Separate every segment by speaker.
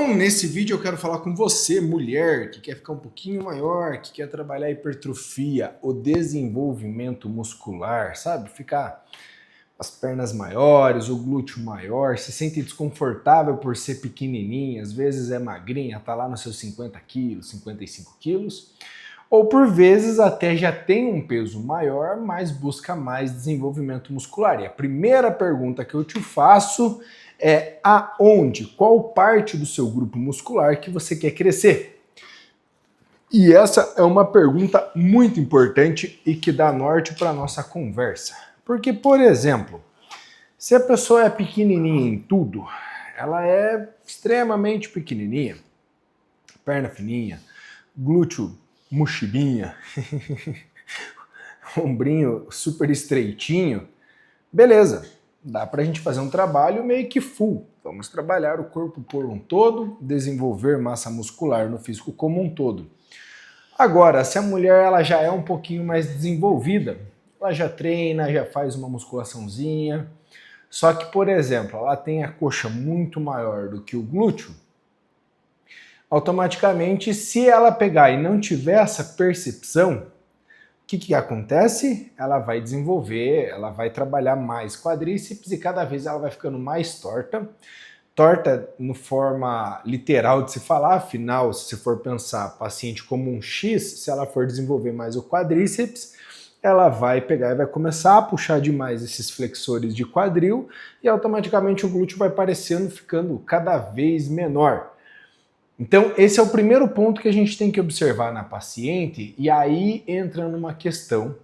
Speaker 1: Bom, nesse vídeo eu quero falar com você, mulher, que quer ficar um pouquinho maior, que quer trabalhar a hipertrofia, o desenvolvimento muscular, sabe? Ficar as pernas maiores, o glúteo maior, se sente desconfortável por ser pequenininha, às vezes é magrinha, tá lá nos seus 50 quilos, 55 quilos, ou por vezes até já tem um peso maior, mas busca mais desenvolvimento muscular. E a primeira pergunta que eu te faço é aonde, qual parte do seu grupo muscular que você quer crescer? E essa é uma pergunta muito importante e que dá norte para a nossa conversa. Porque, por exemplo, se a pessoa é pequenininha em tudo, ela é extremamente pequenininha, perna fininha, glúteo mochibinha, ombrinho super estreitinho, beleza, dá pra gente fazer um trabalho meio que full. Vamos trabalhar o corpo por um todo, desenvolver massa muscular no físico como um todo. Agora, se a mulher ela já é um pouquinho mais desenvolvida, ela já treina, já faz uma musculaçãozinha, só que, por exemplo, ela tem a coxa muito maior do que o glúteo, automaticamente, se ela pegar e não tiver essa percepção, o que acontece? Ela vai desenvolver, ela vai trabalhar mais quadríceps e cada vez ela vai ficando mais torta. Torta no forma literal de se falar, afinal, se você for pensar paciente como um X, se ela for desenvolver mais o quadríceps, ela vai pegar e vai começar a puxar demais esses flexores de quadril e automaticamente o glúteo vai parecendo ficando cada vez menor. Então, esse é o primeiro ponto que a gente tem que observar na paciente, e aí entra numa questão.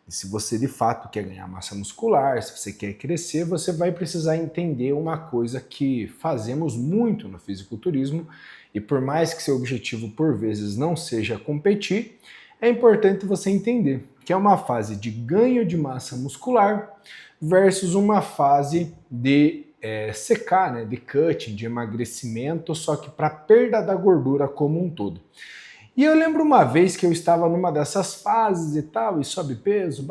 Speaker 1: Se você de fato quer ganhar massa muscular, se você quer crescer, você vai precisar entender uma coisa que fazemos muito no fisiculturismo, e por mais que seu objetivo por vezes não seja competir, é importante você entender que é uma fase de ganho de massa muscular versus uma fase de secar, né, de cutting, de emagrecimento, só que para perda da gordura como um todo. E eu lembro uma vez que eu estava numa dessas fases e tal, e sobe peso,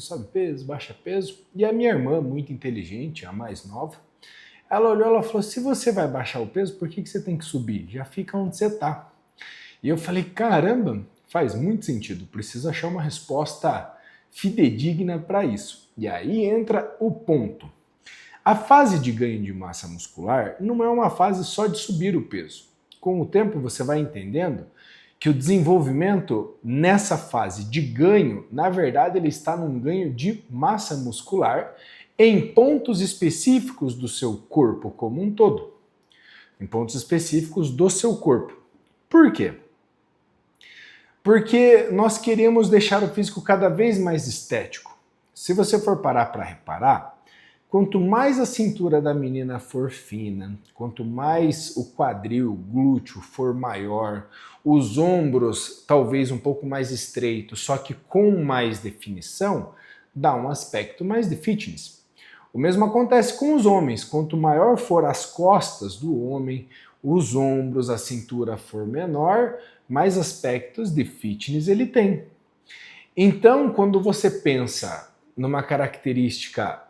Speaker 1: sobe peso, baixa peso, e a minha irmã, muito inteligente, a mais nova, ela olhou e ela falou, se você vai baixar o peso, por que você tem que subir? Já fica onde você está. E eu falei, caramba, faz muito sentido, preciso achar uma resposta fidedigna para isso. E aí entra o ponto. A fase de ganho de massa muscular não é uma fase só de subir o peso. Com o tempo você vai entendendo que o desenvolvimento nessa fase de ganho, na verdade ele está num ganho de massa muscular em pontos específicos do seu corpo como um todo. Em pontos específicos do seu corpo. Por quê? Porque nós queremos deixar o físico cada vez mais estético. Se você for parar para reparar, quanto mais a cintura da menina for fina, quanto mais o quadril, o glúteo for maior, os ombros talvez um pouco mais estreitos, só que com mais definição, dá um aspecto mais de fitness. O mesmo acontece com os homens, quanto maior for as costas do homem, os ombros, a cintura for menor, mais aspectos de fitness ele tem. Então, quando você pensa numa característica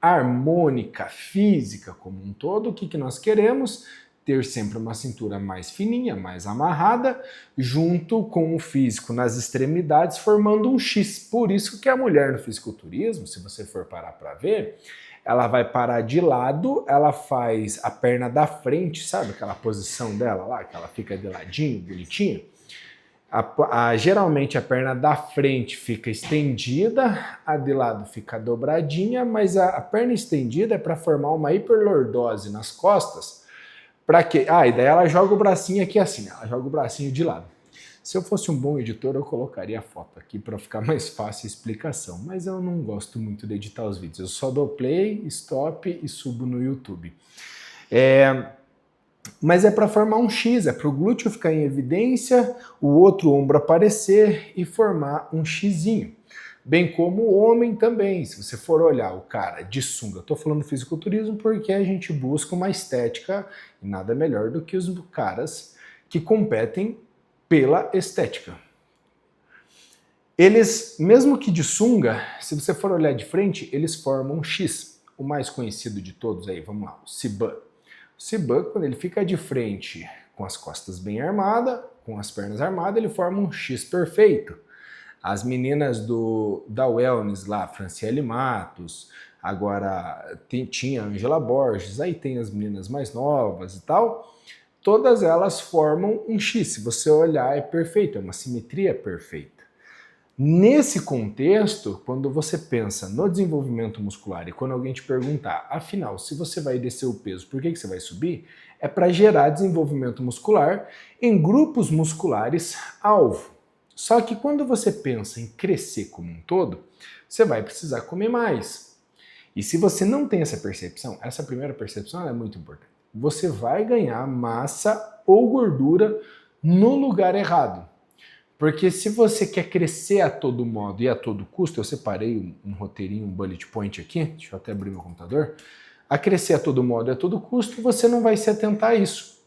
Speaker 1: harmônica, física como um todo, o que nós queremos? Ter sempre uma cintura mais fininha, mais amarrada, junto com o físico nas extremidades, formando um X. Por isso que a mulher no fisiculturismo, se você for parar para ver, ela vai parar de lado, ela faz a perna da frente, sabe aquela posição dela lá, que ela fica de ladinho, bonitinha? Geralmente a perna da frente fica estendida, a de lado fica dobradinha, mas a perna estendida é para formar uma hiperlordose nas costas. Para quê? E daí ela joga o bracinho aqui assim, ela joga o bracinho de lado. Se eu fosse um bom editor, eu colocaria a foto aqui para ficar mais fácil a explicação, mas eu não gosto muito de editar os vídeos. Eu só dou play, stop e subo no YouTube. Mas é para formar um X, é para o glúteo ficar em evidência, o outro ombro aparecer e formar um Xzinho. Bem como o homem também, se você for olhar o cara de sunga, eu estou falando fisiculturismo porque a gente busca uma estética e nada melhor do que os caras que competem pela estética. Eles, mesmo que de sunga, se você for olhar de frente, eles formam um X. O mais conhecido de todos aí, vamos lá, o Ciban. Esse bug, quando ele fica de frente com as costas bem armadas, com as pernas armadas, ele forma um X perfeito. As meninas da Wellness lá, Franciele Matos, agora tinha a Angela Borges, aí tem as meninas mais novas e tal, todas elas formam um X. Se você olhar, é perfeito, é uma simetria perfeita. Nesse contexto, quando você pensa no desenvolvimento muscular e quando alguém te perguntar, afinal, se você vai descer o peso, por que você vai subir? É para gerar desenvolvimento muscular em grupos musculares alvo. Só que quando você pensa em crescer como um todo, você vai precisar comer mais. E se você não tem essa primeira percepção é muito importante. Você vai ganhar massa ou gordura no lugar errado. Porque se você quer crescer a todo modo e a todo custo, eu separei um roteirinho, um bullet point aqui, deixa eu até abrir meu computador, a crescer a todo modo e a todo custo, você não vai se atentar a isso.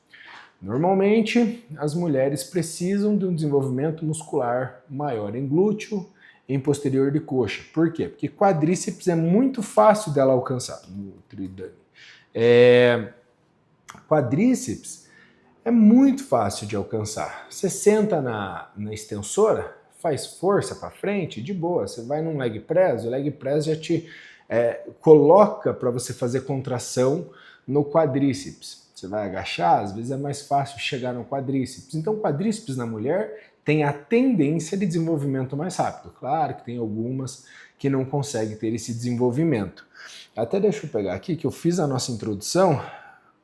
Speaker 1: Normalmente, as mulheres precisam de um desenvolvimento muscular maior em glúteo, em posterior de coxa. Por quê? Porque quadríceps é muito fácil dela alcançar. Quadríceps é muito fácil de alcançar. Você senta na extensora, faz força para frente, de boa. Você vai num leg press, o leg press já te coloca para você fazer contração no quadríceps. Você vai agachar, às vezes é mais fácil chegar no quadríceps. Então, quadríceps na mulher tem a tendência de desenvolvimento mais rápido. Claro que tem algumas que não conseguem ter esse desenvolvimento. Até deixa eu pegar aqui que eu fiz a nossa introdução,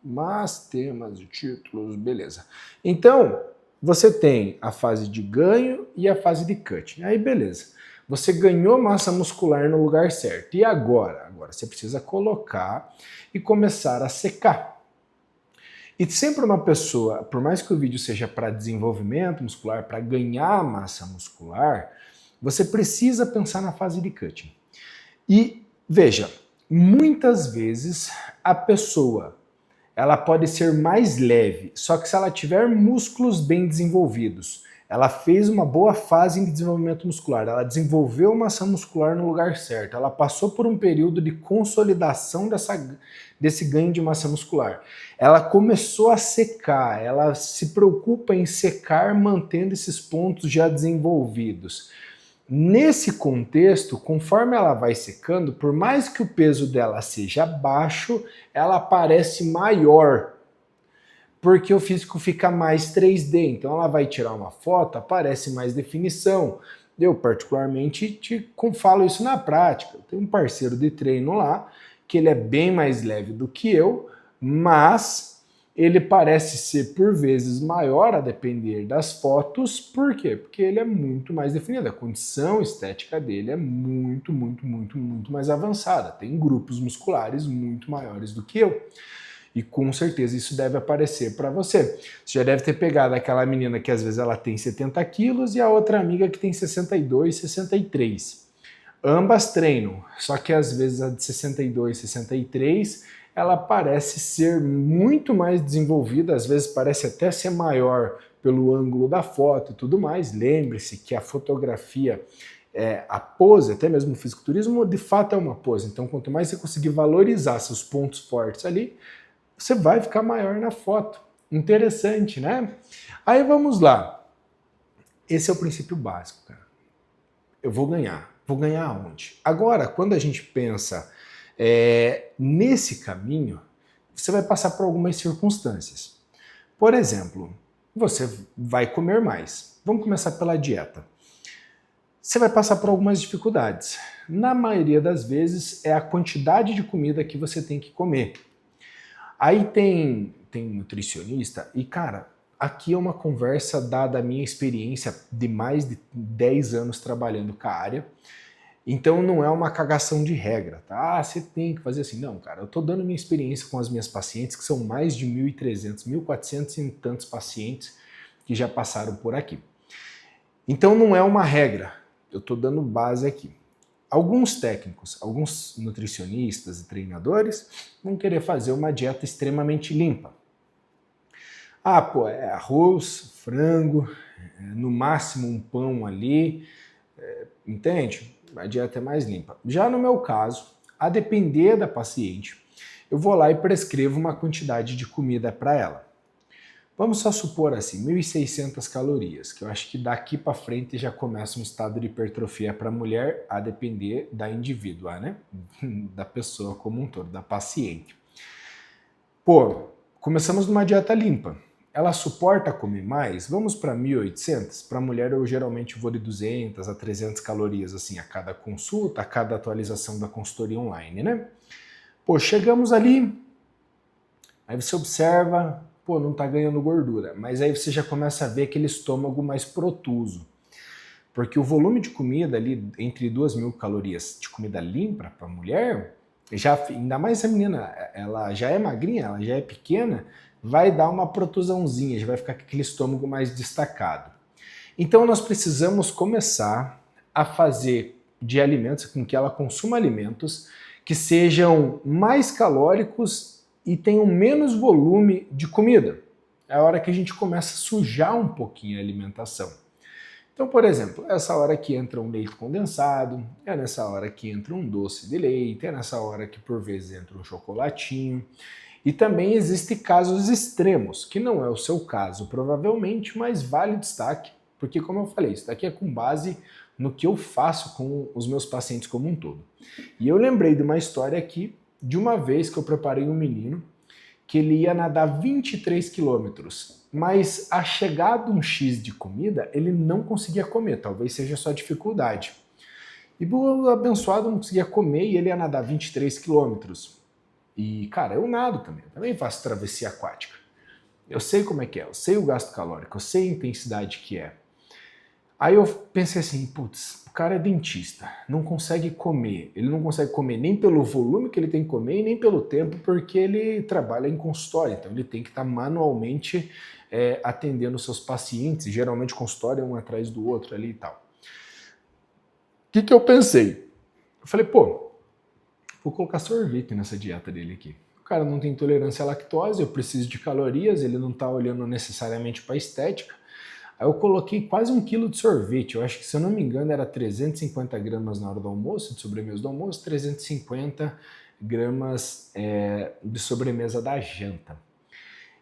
Speaker 1: mas temas e títulos, beleza. Então, você tem a fase de ganho e a fase de cutting. Aí, beleza. Você ganhou massa muscular no lugar certo. E agora? Agora você precisa colocar e começar a secar. E sempre uma pessoa, por mais que o vídeo seja para desenvolvimento muscular, para ganhar massa muscular, você precisa pensar na fase de cutting. E veja, muitas vezes a pessoa ela pode ser mais leve, só que se ela tiver músculos bem desenvolvidos, ela fez uma boa fase de desenvolvimento muscular, ela desenvolveu massa muscular no lugar certo, ela passou por um período de consolidação desse ganho de massa muscular. Ela começou a secar, ela se preocupa em secar mantendo esses pontos já desenvolvidos. Nesse contexto, conforme ela vai secando, por mais que o peso dela seja baixo, ela parece maior, porque o físico fica mais 3D. Então ela vai tirar uma foto, aparece mais definição. Eu particularmente falo isso na prática. Eu tenho um parceiro de treino lá, que ele é bem mais leve do que eu, mas ele parece ser por vezes maior a depender das fotos. Por quê? Porque ele é muito mais definido. A condição estética dele é muito mais avançada. Tem grupos musculares muito maiores do que eu. E com certeza isso deve aparecer para você. Você já deve ter pegado aquela menina que às vezes ela tem 70 quilos e a outra amiga que tem 62, 63. Ambas treinam, só que às vezes a de 62, 63, ela parece ser muito mais desenvolvida, às vezes parece até ser maior pelo ângulo da foto e tudo mais. Lembre-se que a fotografia, a pose, até mesmo o fisiculturismo, de fato é uma pose. Então, quanto mais você conseguir valorizar seus pontos fortes ali, você vai ficar maior na foto. Interessante, né? Aí vamos lá. Esse é o princípio básico, cara. Eu vou ganhar. Vou ganhar aonde? Agora, quando a gente pensa nesse caminho, você vai passar por algumas circunstâncias. Por exemplo, você vai comer mais. Vamos começar pela dieta. Você vai passar por algumas dificuldades. Na maioria das vezes, é a quantidade de comida que você tem que comer. Aí tem nutricionista e, cara, aqui é uma conversa dada a minha experiência de mais de 10 anos trabalhando com a área. Então não é uma cagação de regra, tá? Ah, você tem que fazer assim. Não, cara, eu tô dando minha experiência com as minhas pacientes, que são mais de 1.300, 1.400 e tantos pacientes que já passaram por aqui. Então não é uma regra, eu tô dando base aqui. Alguns técnicos, alguns nutricionistas e treinadores vão querer fazer uma dieta extremamente limpa. Ah, pô, é arroz, frango, no máximo um pão ali, entende? A dieta é mais limpa. Já no meu caso, a depender da paciente, eu vou lá e prescrevo uma quantidade de comida para ela. Vamos só supor assim, 1.600 calorias, que eu acho que daqui para frente já começa um estado de hipertrofia para a mulher, a depender da indivídua, né? Da pessoa como um todo, da paciente. Pô, começamos numa dieta limpa. Ela suporta comer mais? Vamos para 1.800? Para a mulher eu geralmente vou de 200 a 300 calorias assim a cada consulta, a cada atualização da consultoria online, né? Pô, chegamos ali, aí você observa, pô, não tá ganhando gordura, mas aí você já começa a ver aquele estômago mais protuso. Porque o volume de comida ali, entre 2.000 calorias de comida limpa para a mulher, já, ainda mais a menina, ela já é magrinha, ela já é pequena, vai dar uma protusãozinha, já vai ficar com aquele estômago mais destacado. Então nós precisamos começar a fazer de alimentos, com que ela consuma alimentos que sejam mais calóricos e tenham menos volume de comida. É a hora que a gente começa a sujar um pouquinho a alimentação. Então, por exemplo, é essa hora que entra um leite condensado, é nessa hora que entra um doce de leite, é nessa hora que por vezes entra um chocolatinho. E também existem casos extremos, que não é o seu caso provavelmente, mas vale destaque, porque como eu falei, isso daqui é com base no que eu faço com os meus pacientes como um todo. E eu lembrei de uma história aqui, de uma vez que eu preparei um menino, que ele ia nadar 23 quilômetros, mas a chegada um X de comida, ele não conseguia comer, talvez seja só dificuldade. E o abençoado não conseguia comer e ele ia nadar 23 quilômetros. E, cara, eu nado também faço travessia aquática. Eu sei como é que é, eu sei o gasto calórico, eu sei a intensidade que é. Aí eu pensei assim, putz, o cara é dentista, não consegue comer. Ele não consegue comer nem pelo volume que ele tem que comer e nem pelo tempo, porque ele trabalha em consultório, então ele tem que estar manualmente atendendo seus pacientes, geralmente consultório é um atrás do outro ali e tal. O que eu pensei? Eu falei, pô, vou colocar sorvete nessa dieta dele aqui. O cara não tem intolerância à lactose, eu preciso de calorias, ele não está olhando necessariamente para a estética. Aí eu coloquei quase 1 quilo de sorvete, eu acho que se eu não me engano era 350 gramas na hora do almoço, de sobremesa do almoço, 350 gramas de sobremesa da janta.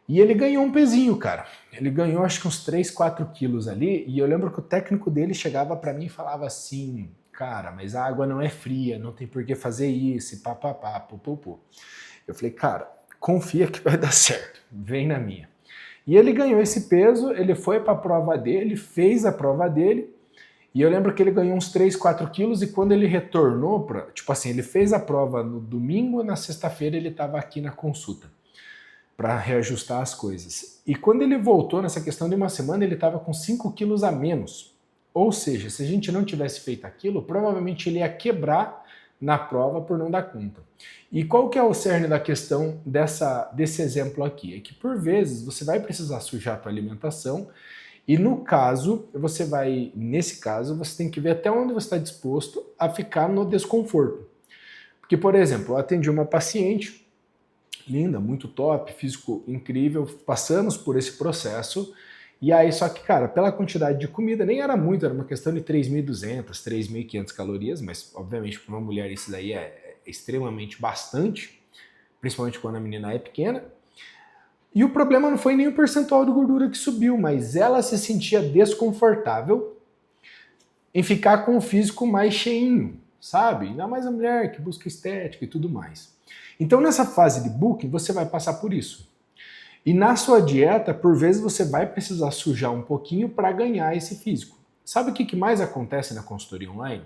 Speaker 1: E ele ganhou um pezinho, cara. Ele ganhou acho que uns 3, 4 quilos ali, e eu lembro que o técnico dele chegava para mim e falava assim, cara, mas a água não é fria, não tem por que fazer isso, papapá, pupupô. Eu falei, cara, confia que vai dar certo, vem na minha. E ele ganhou esse peso, ele foi para a prova dele, fez a prova dele, e eu lembro que ele ganhou uns 3, 4 quilos, e quando ele retornou, tipo assim, ele fez a prova no domingo, na sexta-feira ele estava aqui na consulta, para reajustar as coisas. E quando ele voltou, nessa questão de uma semana, ele estava com 5 quilos a menos. Ou seja, se a gente não tivesse feito aquilo, provavelmente ele ia quebrar na prova por não dar conta. E qual que é o cerne da questão desse exemplo aqui? É que por vezes você vai precisar sujar a tua alimentação e nesse caso, você tem que ver até onde você está disposto a ficar no desconforto. Porque, por exemplo, eu atendi uma paciente, linda, muito top, físico incrível, passamos por esse processo. E aí, só que, cara, pela quantidade de comida, nem era muito, era uma questão de 3.200, 3.500 calorias, mas, obviamente, para uma mulher isso daí é extremamente bastante, principalmente quando a menina é pequena. E o problema não foi nem o percentual de gordura que subiu, mas ela se sentia desconfortável em ficar com o físico mais cheinho, sabe? Ainda mais a mulher que busca estética e tudo mais. Então, nessa fase de booking, você vai passar por isso. E na sua dieta, por vezes, você vai precisar sujar um pouquinho para ganhar esse físico. Sabe o que mais acontece na consultoria online?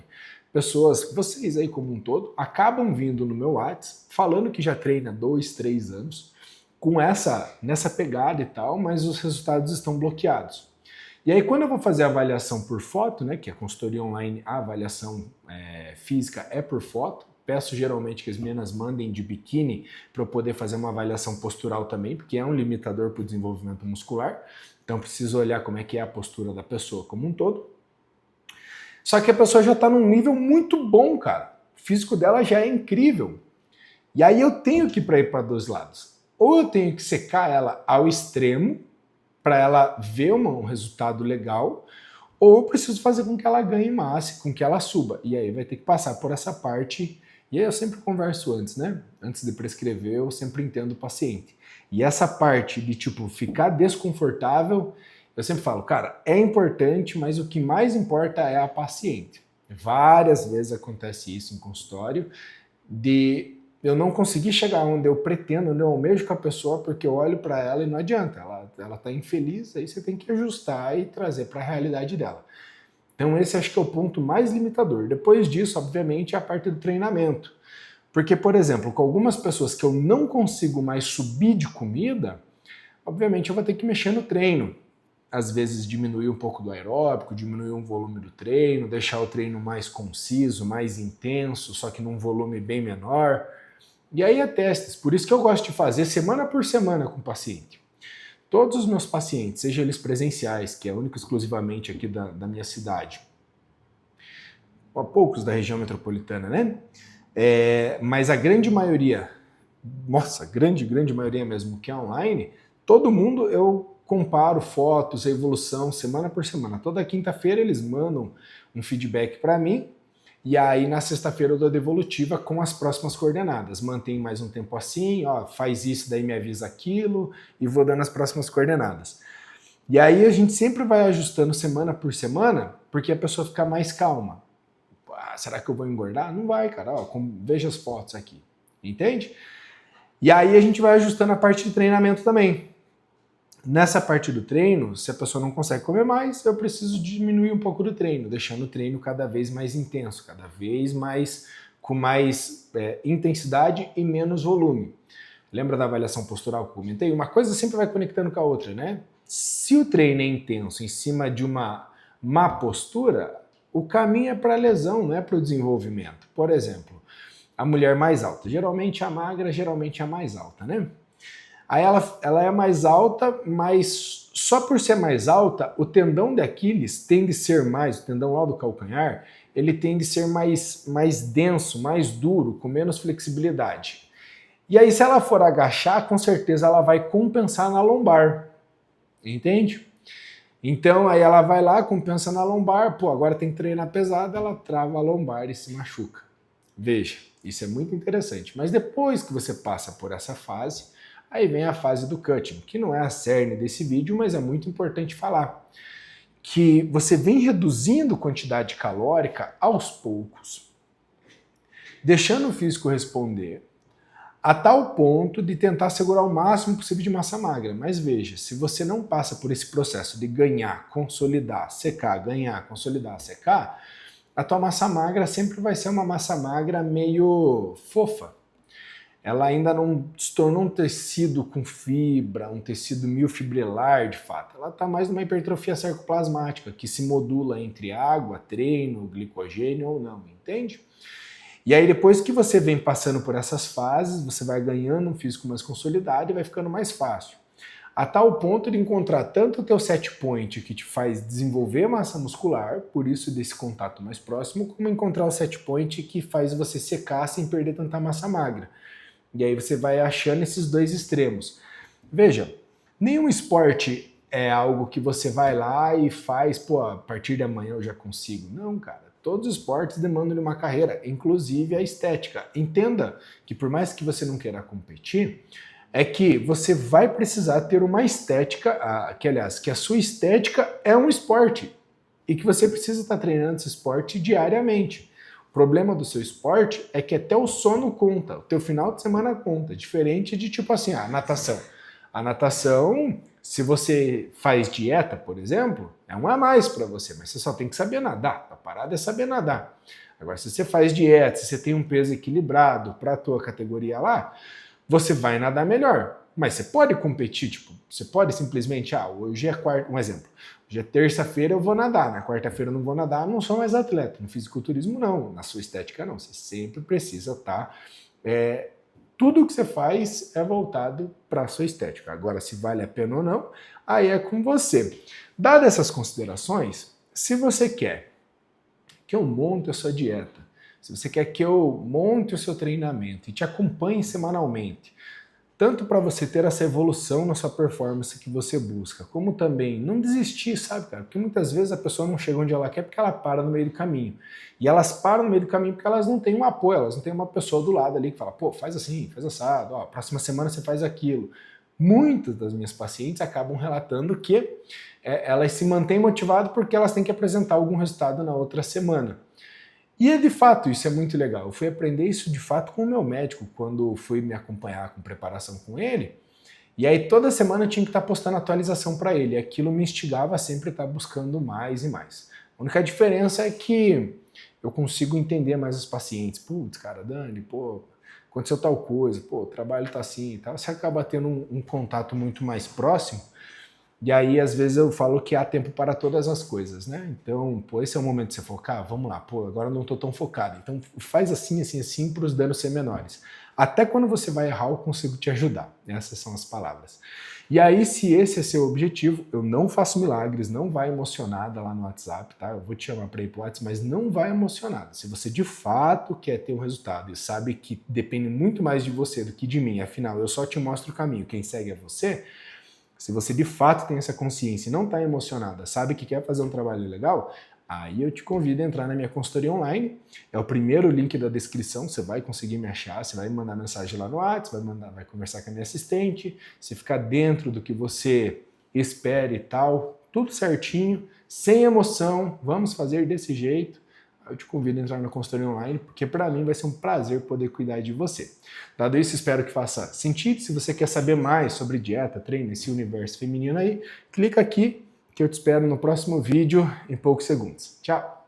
Speaker 1: Pessoas, vocês aí como um todo, acabam vindo no meu WhatsApp, falando que já treina 2, 3 anos, nessa pegada e tal, mas os resultados estão bloqueados. E aí quando eu vou fazer a avaliação por foto, né, que a consultoria online, a avaliação física é por foto, peço geralmente que as meninas mandem de biquíni para eu poder fazer uma avaliação postural também, porque é um limitador para o desenvolvimento muscular, então preciso olhar como é que é a postura da pessoa como um todo. Só que a pessoa já está num nível muito bom, cara. O físico dela já é incrível. E aí eu tenho que ir para dois lados. Ou eu tenho que secar ela ao extremo, para ela ver um resultado legal, ou eu preciso fazer com que ela ganhe massa, com que ela suba. E aí vai ter que passar por essa parte E aí eu sempre converso antes, né? Antes de prescrever, eu sempre entendo o paciente. E essa parte de, tipo, ficar desconfortável, eu sempre falo, cara, é importante, mas o que mais importa é a paciente. Várias vezes acontece isso em consultório, de eu não conseguir chegar onde eu pretendo, onde eu almejo com a pessoa, porque eu olho para ela e não adianta, ela tá infeliz, aí você tem que ajustar e trazer para a realidade dela. Então esse acho que é o ponto mais limitador. Depois disso, obviamente, é a parte do treinamento. Porque, por exemplo, com algumas pessoas que eu não consigo mais subir de comida, obviamente eu vou ter que mexer no treino. Às vezes diminuir um pouco do aeróbico, diminuir um volume do treino, deixar o treino mais conciso, mais intenso, só que num volume bem menor. E aí é testes, por isso que eu gosto de fazer semana por semana com o paciente. Todos os meus pacientes, sejam eles presenciais, que é único exclusivamente aqui da minha cidade, há poucos da região metropolitana, né? Mas a grande maioria, nossa, grande maioria mesmo, que é online, todo mundo eu comparo fotos, a evolução semana por semana. Toda quinta-feira eles mandam um feedback para mim e aí na sexta-feira eu dou a devolutiva com as próximas coordenadas. Mantém mais um tempo assim, ó, faz isso, daí me avisa aquilo e vou dando as próximas coordenadas. E aí a gente sempre vai ajustando semana por semana, porque a pessoa fica mais calma. Ah, será que eu vou engordar? Não vai, cara. Ó, veja as fotos aqui. Entende? E aí a gente vai ajustando a parte de treinamento também. Nessa parte do treino, se a pessoa não consegue comer mais, eu preciso diminuir um pouco do treino, deixando o treino cada vez mais intenso, cada vez mais com mais intensidade e menos volume. Lembra da avaliação postural que eu comentei? Uma coisa sempre vai conectando com a outra, né? Se o treino é intenso em cima de uma má postura, o caminho é para a lesão, não é para o desenvolvimento. Por exemplo, a mulher mais alta, geralmente a magra, geralmente a mais alta, né? Aí ela é mais alta, mas só por ser mais alta, o tendão de Aquiles tende a ser mais, o tendão lá do calcanhar, ele tende a ser mais denso, mais duro, com menos flexibilidade. E aí se ela for agachar, com certeza ela vai compensar na lombar, entende? Então aí ela vai lá, compensa na lombar, pô, agora tem que treinar pesado, ela trava a lombar e se machuca. Veja, isso é muito interessante. Mas depois que você passa por essa fase, aí vem a fase do cutting, que não é a cerne desse vídeo, mas é muito importante falar. Que você vem reduzindo quantidade calórica aos poucos, deixando o físico responder, a tal ponto de tentar segurar o máximo possível de massa magra. Mas veja, se você não passa por esse processo de ganhar, consolidar, secar, ganhar, consolidar, secar, a tua massa magra sempre vai ser uma massa magra meio fofa. Ela ainda não se tornou um tecido com fibra, um tecido miofibrillar de fato. Ela está mais numa hipertrofia sarcoplasmática, que se modula entre água, treino, glicogênio ou não, entende? E aí depois que você vem passando por essas fases, você vai ganhando um físico mais consolidado e vai ficando mais fácil. A tal ponto de encontrar tanto o teu set point que te faz desenvolver massa muscular, por isso desse contato mais próximo, como encontrar o set point que faz você secar sem perder tanta massa magra. E aí você vai achando esses dois extremos. Veja, nenhum esporte é algo que você vai lá e faz, pô, a partir de amanhã eu já consigo. Não, cara. Todos os esportes demandam de uma carreira, inclusive a estética. Entenda que por mais que você não queira competir, é que você vai precisar ter uma estética, que a sua estética é um esporte e que você precisa estar treinando esse esporte diariamente. O problema do seu esporte é que até o sono conta, o teu final de semana conta, diferente de tipo assim, a natação. A natação, se você faz dieta, por exemplo, é um a mais para você, mas você só tem que saber nadar. A parada é saber nadar. Agora, se você faz dieta, se você tem um peso equilibrado para a tua categoria lá, você vai nadar melhor. Mas você pode competir, tipo, você pode simplesmente, hoje é quarta, um exemplo, hoje é terça-feira eu vou nadar, na quarta-feira eu não vou nadar, não sou mais atleta. No fisiculturismo não, na sua estética não, você sempre precisa estar... tudo que você faz é voltado para a sua estética. Agora, se vale a pena ou não, aí é com você. Dadas essas considerações, se você quer que eu monte a sua dieta, se você quer que eu monte o seu treinamento e te acompanhe semanalmente, tanto para você ter essa evolução na sua performance que você busca, como também não desistir, sabe, cara? Porque muitas vezes a pessoa não chega onde ela quer porque ela para no meio do caminho. E elas param no meio do caminho porque elas não têm um apoio, elas não têm uma pessoa do lado ali que fala, pô, faz assim, faz assado, ó, próxima semana você faz aquilo. Muitas das minhas pacientes acabam relatando que elas se mantêm motivadas porque elas têm que apresentar algum resultado na outra semana. E de fato, isso é muito legal. Eu fui aprender isso de fato com o meu médico, quando fui me acompanhar com preparação com ele. E aí toda semana eu tinha que estar postando atualização para ele. E aquilo me instigava a sempre estar buscando mais e mais. A única diferença é que eu consigo entender mais os pacientes. Putz, cara, Dani, pô, aconteceu tal coisa, pô, o trabalho tá assim e tal. Você acaba tendo um contato muito mais próximo. E aí, às vezes, eu falo que há tempo para todas as coisas, né? Então, pô, esse é o momento de você focar? Vamos lá, pô, agora eu não tô tão focado. Então, faz assim, assim, assim, para os danos ser menores. Até quando você vai errar, eu consigo te ajudar. Essas são as palavras. E aí, se esse é seu objetivo, eu não faço milagres, não vai emocionada lá no WhatsApp, tá? Eu vou te chamar para ir pro WhatsApp, mas não vai emocionada. Se você de fato quer ter um resultado e sabe que depende muito mais de você do que de mim, afinal, eu só te mostro o caminho, quem segue é você. Se você de fato tem essa consciência e não está emocionada, sabe que quer fazer um trabalho legal, aí eu te convido a entrar na minha consultoria online. É o primeiro link da descrição, você vai conseguir me achar, você vai me mandar mensagem lá no WhatsApp, vai conversar com a minha assistente, você ficar dentro do que você espera e tal, tudo certinho, sem emoção, vamos fazer desse jeito. Eu te convido a entrar na consultoria online, porque para mim vai ser um prazer poder cuidar de você. Dado isso, espero que faça sentido. Se você quer saber mais sobre dieta, treino, esse universo feminino aí, clica aqui que eu te espero no próximo vídeo em poucos segundos. Tchau!